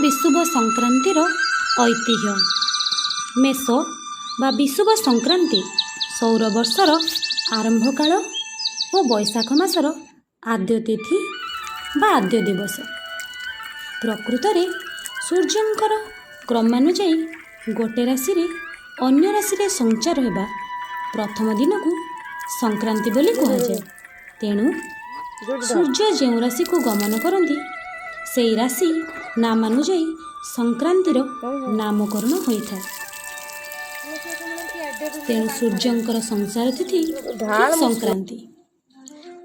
ବିଷୁବ ସଂକ୍ରାନ୍ତିର ଐତିହ୍ୟ। ମେଷ ବା ବିଷୁବ ସଂକ୍ରାନ୍ତି ସୌରବର୍ଷର ଆରମ୍ଭ କାଳ ଓ ବୈଶାଖ ମାସର ଆଦ୍ୟ ତିଥି ବା ଆଦ୍ୟ ଦିବସ। ପ୍ରକୃତରେ ସୂର୍ଯ୍ୟଙ୍କର କ୍ରମାନୁଯାୟୀ ଗୋଟେ ରାଶିରେ ଅନ୍ୟ ରାଶିରେ ସଞ୍ଚାର ହେବା ପ୍ରଥମ ଦିନକୁ ସଂକ୍ରାନ୍ତି ବୋଲି କୁହାଯାଏ। ତେଣୁ ସୂର୍ଯ୍ୟ ଯେଉଁ ରାଶିକୁ ଗମନ କରନ୍ତି ସେହି ରାଶି ନାମାନୁଯାୟୀ ସଂକ୍ରାନ୍ତିର ନାମକରଣ ହୋଇଥାଏ। ତେଣୁ ସୂର୍ଯ୍ୟଙ୍କର ସଂସାର ତିଥି ସଂକ୍ରାନ୍ତି।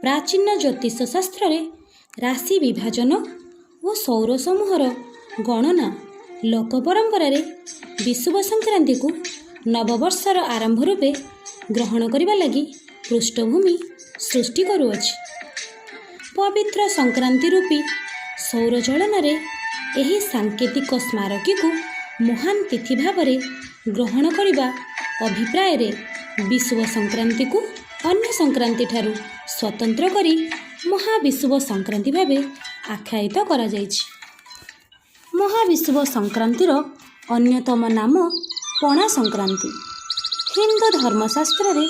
ପ୍ରାଚୀନ ଜ୍ୟୋତିଷ ଶାସ୍ତ୍ରରେ ରାଶି ବିଭାଜନ ଓ ସୌର ସମୂହର ଗଣନା ଲୋକ ପରମ୍ପରାରେ ବିଷୁବ ସଂକ୍ରାନ୍ତିକୁ ନବବର୍ଷର ଆରମ୍ଭ ରୂପେ ଗ୍ରହଣ କରିବା ଲାଗି ପୃଷ୍ଠଭୂମି ସୃଷ୍ଟି କରୁଅଛି। ପବିତ୍ର ସଂକ୍ରାନ୍ତି ରୂପୀ ସୌରଜଳନରେ ଏହି ସାଙ୍କେତିକ ସ୍ମାରକୀକୁ ମହାନ ତିଥି ଭାବରେ ଗ୍ରହଣ କରିବା ଅଭିପ୍ରାୟରେ ବିଷୁବ ସଂକ୍ରାନ୍ତିକୁ ଅନ୍ୟ ସଂକ୍ରାନ୍ତି ଠାରୁ ସ୍ୱତନ୍ତ୍ର କରି ମହାବିଷୁବ ସଂକ୍ରାନ୍ତି ଭାବେ ଆଖ୍ୟାୟିତ କରାଯାଇଛି। ମହାବିଷୁବ ସଂକ୍ରାନ୍ତିର ଅନ୍ୟତମ ନାମ ପଣା ସଂକ୍ରାନ୍ତି। ହିନ୍ଦୁ ଧର୍ମଶାସ୍ତ୍ରରେ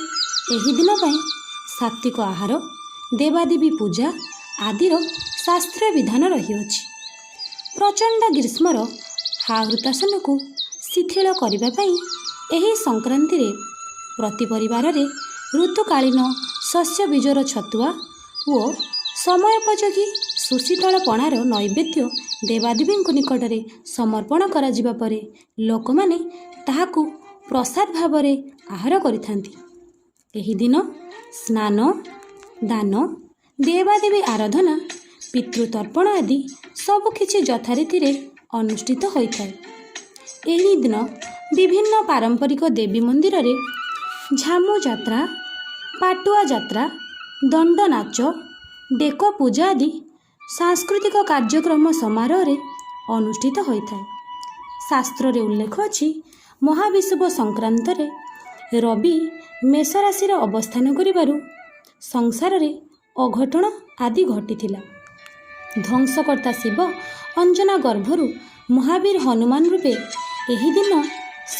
ଏହି ଦିନ ପାଇଁ ସାତ୍ତ୍ୱିକ ଆହାର, ଦେବାଦେବୀ ପୂଜା ଆଦିର ଶାସ୍ତ୍ରୀୟ ବିଧାନ ରହିଅଛି। ପ୍ରଚଣ୍ଡ ଗ୍ରୀଷ୍ମର ହାହୁତାସନକୁ ଶିଥିଳ କରିବା ପାଇଁ ଏହି ସଂକ୍ରାନ୍ତିରେ ପ୍ରତି ପରିବାରରେ ଋତୁକାଳୀନ ଶସ୍ୟ ବୀଜର ଛତୁଆ ଓ ସମୟୋପଯୋଗୀ ସୁଶୀତଳ ପଣାର ନୈବେଦ୍ୟ ଦେବାଦେବୀଙ୍କ ନିକଟରେ ସମର୍ପଣ କରାଯିବା ପରେ ଲୋକମାନେ ତାହାକୁ ପ୍ରସାଦ ଭାବରେ ଆହାର କରିଥାନ୍ତି। ଏହି ଦିନ ସ୍ନାନ, ଦାନ, ଦେବାଦେବୀ ଆରାଧନା, ପିତୃତର୍ପଣ ଆଦି ସବୁକିଛି ଯଥାରୀତିରେ ଅନୁଷ୍ଠିତ ହୋଇଥାଏ। ଏହି ଦିନ ବିଭିନ୍ନ ପାରମ୍ପରିକ ଦେବୀ ମନ୍ଦିରରେ ଝାମୁ ଯାତ୍ରା, ପାଟୁଆ ଯାତ୍ରା, ଦଣ୍ଡ ନାଚ, ଡେକ ପୂଜା ଆଦି ସାଂସ୍କୃତିକ କାର୍ଯ୍ୟକ୍ରମ ସମାରୋହରେ ଅନୁଷ୍ଠିତ ହୋଇଥାଏ। ଶାସ୍ତ୍ରରେ ଉଲ୍ଲେଖ ଅଛି, ମହାବିଷୁବ ସଂକ୍ରାନ୍ତରେ ରବି ମେଷ ରାଶିର ଅବସ୍ଥାନ କରିବାରୁ ସଂସାରରେ ଅଘଟଣ ଆଦି ଘଟିଥିଲା। ଧ୍ୱଂସକର୍ତ୍ତା ଶିବ ଅଞ୍ଜନା ଗର୍ଭରୁ ମହାବୀର ହନୁମାନ ରୂପେ ଏହି ଦିନ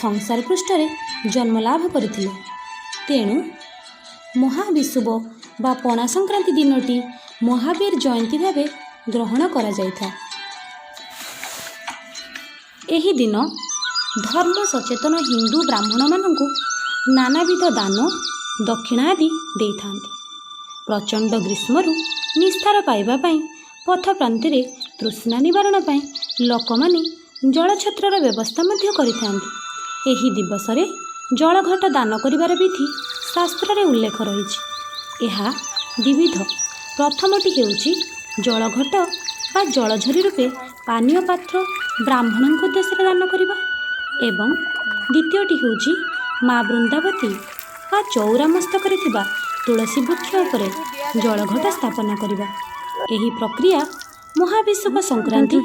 ସଂସାର ପୃଷ୍ଠରେ ଜନ୍ମଲାଭ କରିଥିଲେ। ତେଣୁ ମହାବିଷୁବ ବା ପଣା ସଂକ୍ରାନ୍ତି ଦିନଟି ମହାବୀର ଜୟନ୍ତୀ ଭାବେ ଗ୍ରହଣ କରାଯାଇଥାଏ। ଏହି ଦିନ ଧର୍ମ ସଚେତନ ହିନ୍ଦୁ ବ୍ରାହ୍ମଣମାନଙ୍କୁ ନାନାବିଧ ଦାନ ଦକ୍ଷିଣା ଆଦି ଦେଇଥାନ୍ତି। ପ୍ରଚଣ୍ଡ ଗ୍ରୀଷ୍ମରୁ ନିସ୍ତାର ପାଇବା ପାଇଁ ପଥ ପ୍ରାନ୍ତରେ ତୃଷ୍ଣା ନିବାରଣ ପାଇଁ ଲୋକମାନେ ଜଳଛତ୍ରର ବ୍ୟବସ୍ଥା ମଧ୍ୟ କରିଥାନ୍ତି। ଏହି ଦିବସରେ ଜଳଘଟ ଦାନ କରିବାର ବିଧି ଶାସ୍ତ୍ରରେ ଉଲ୍ଲେଖ ରହିଛି। ଏହା ଦ୍ୱିବିଧ। ପ୍ରଥମଟି ହେଉଛି ଜଳଘଟ ବା ଜଳଝରି ରୂପେ ପାନୀୟ ପାତ୍ର ବ୍ରାହ୍ମଣଙ୍କ ଉଦ୍ଦେଶ୍ୟରେ ଦାନ କରିବା ଏବଂ ଦ୍ୱିତୀୟଟି ହେଉଛି ମା ବୃନ୍ଦାବତୀ ବା ଚଉରା ମସ୍ତକରେ ଥିବା ତୁଳସୀ ବୃକ୍ଷ ଉପରେ ଜଳଘଟ ସ୍ଥାପନ କରିବା। ଏହି ପ୍ରକ୍ରିୟା ମହାବିଷୁବ ସଂକ୍ରାନ୍ତି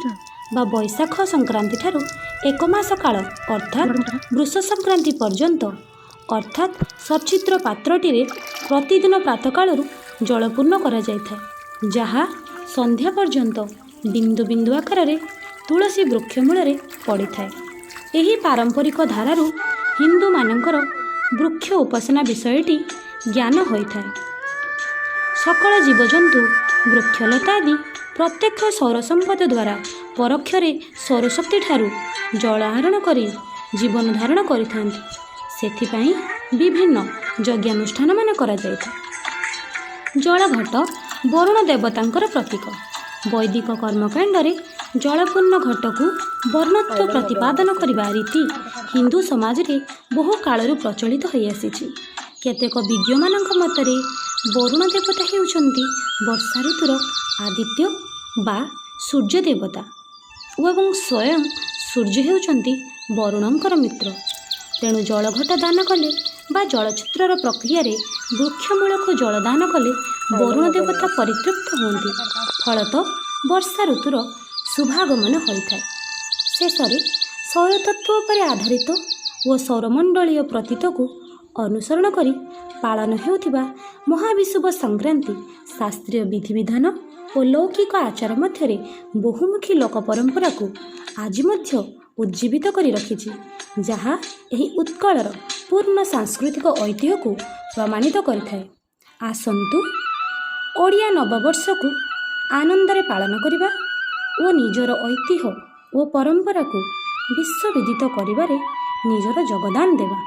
ବା ବୈଶାଖ ସଂକ୍ରାନ୍ତି ଠାରୁ ଏକ ମାସ କାଳ ଅର୍ଥାତ୍ ବୃଷ ସଂକ୍ରାନ୍ତି ପର୍ଯ୍ୟନ୍ତ ଅର୍ଥାତ୍ ସଚ୍ଛିଦ୍ର ପାତ୍ରଟିରେ ପ୍ରତିଦିନ ପ୍ରାତଃକାଳରୁ ଜଳପୂର୍ଣ୍ଣ କରାଯାଇଥାଏ, ଯାହା ସନ୍ଧ୍ୟା ପର୍ଯ୍ୟନ୍ତ ବିନ୍ଦୁ ବିନ୍ଦୁ ଆକାରରେ ତୁଳସୀ ବୃକ୍ଷ ମୂଳରେ ପଡ଼ିଥାଏ। ଏହି ପାରମ୍ପରିକ ଧାରାରୁ ହିନ୍ଦୁମାନଙ୍କର ବୃକ୍ଷ ଉପାସନା ବିଷୟଟି ଜ୍ଞାନ ହୋଇଥାଏ। ସକଳ ଜୀବଜନ୍ତୁ ବୃକ୍ଷଲତା ଆଦି ପ୍ରତ୍ୟକ୍ଷ ସୌର ସମ୍ପଦ ଦ୍ୱାରା ପରୋକ୍ଷରେ ସୌରଶକ୍ତି ଠାରୁ ଜଳ ଆହରଣ କରି ଜୀବନ ଧାରଣ କରିଥାନ୍ତି। ସେଥିପାଇଁ ବିଭିନ୍ନ ଯଜ୍ଞାନୁଷ୍ଠାନମାନ କରାଯାଇଥାଏ। ଜଳଘଟ ବରୁଣ ଦେବତାଙ୍କର ପ୍ରତୀକ। ବୈଦିକ କର୍ମକାଣ୍ଡରେ ଜଳପୂର୍ଣ୍ଣ ଘଟକୁ ବର୍ଣ୍ଣତ୍ୱ ପ୍ରତିପାଦନ କରିବା ରୀତି ହିନ୍ଦୁ ସମାଜରେ ବହୁ କାଳରୁ ପ୍ରଚଳିତ ହୋଇଆସିଛି। କେତେକ ବିଜ୍ଞମାନଙ୍କ ମତରେ ବରୁଣ ଦେବତା ହେଉଛନ୍ତି ବର୍ଷା ଋତୁର ଆଦିତ୍ୟ ବା ସୂର୍ଯ୍ୟ ଦେବତା ଏବଂ ସ୍ୱୟଂ ସୂର୍ଯ୍ୟ ହେଉଛନ୍ତି ବରୁଣଙ୍କର ମିତ୍ର। ତେଣୁ ଜଳଘଟ ଦାନ କଲେ ବା ଜଳଛତ୍ରର ପ୍ରକ୍ରିୟାରେ ବୃକ୍ଷମୂଳକୁ ଜଳଦାନ କଲେ ବରୁଣ ଦେବତା ପରିତୃପ୍ତ ହୁଅନ୍ତି। ଫଳତଃ ବର୍ଷା ଋତୁର ଶୁଭାଗମନ ହୋଇଥାଏ। ଶେଷରେ ସୌରତତ୍ତ୍ୱ ଉପରେ ଆଧାରିତ ଓ ସୌରମଣ୍ଡଳୀୟ ପ୍ରତୀତକୁ ଅନୁସରଣ କରି ପାଳନ ହେଉଥିବା ମହାବିଷୁବ ସଂକ୍ରାନ୍ତି ଶାସ୍ତ୍ରୀୟ ବିଧିବିଧାନ ଓ ଲୌକିକ ଆଚାର ମଧ୍ୟରେ ବହୁମୁଖୀ ଲୋକ ପରମ୍ପରାକୁ ଆଜି ମଧ୍ୟ ଉଜ୍ଜୀବିତ କରି ରଖିଛି, ଯାହା ଏହି ଉତ୍କଳର ପୂର୍ଣ୍ଣ ସାଂସ୍କୃତିକ ଐତିହ୍ୟକୁ ପ୍ରମାଣିତ କରିଥାଏ। ଆସନ୍ତୁ ଓଡ଼ିଆ ନବବର୍ଷକୁ ଆନନ୍ଦରେ ପାଳନ କରିବା ଓ ନିଜର ଐତିହ୍ୟ ଓ ପରମ୍ପରାକୁ ବିଶ୍ୱବିଦିତ କରିବାରେ ନିଜର ଯୋଗଦାନ ଦେବା।